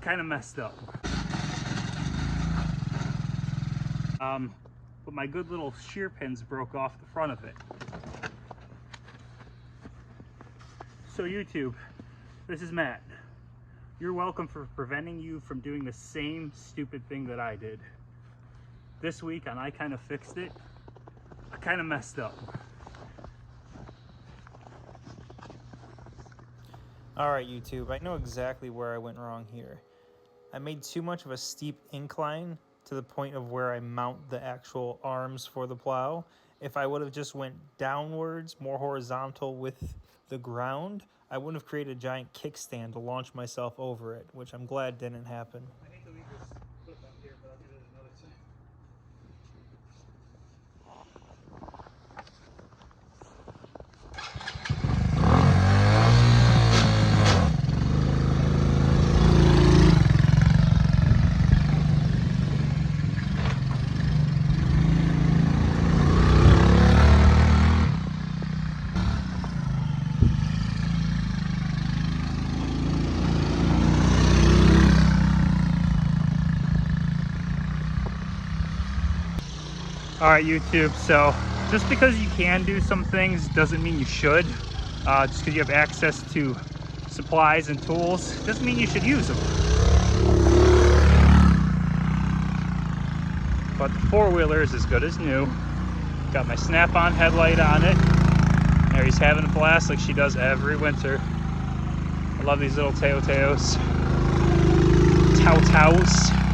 kind of messed up. But my good little shear pins broke off the front of it. So YouTube, this is Matt. You're welcome for preventing you from doing the same stupid thing that I did. This week on I Kind of Fixed It, I kind of messed up. Alright YouTube, I know exactly where I went wrong here. I made too much of a steep incline to the point of where I mount the actual arms for the plow. If I would have just went downwards, more horizontal with the ground, I wouldn't have created a giant kickstand to launch myself over it, which I'm glad didn't happen. I hate to leave this clip up here, but I'll do it another time. All right, YouTube, so just because you can do some things doesn't mean you should. Just because you have access to supplies and tools doesn't mean you should use them. But the four-wheeler is as good as new. Got my snap-on headlight on it. There, he's having a blast like she does every winter. I love these little Tao-Taos. Tao-Taos.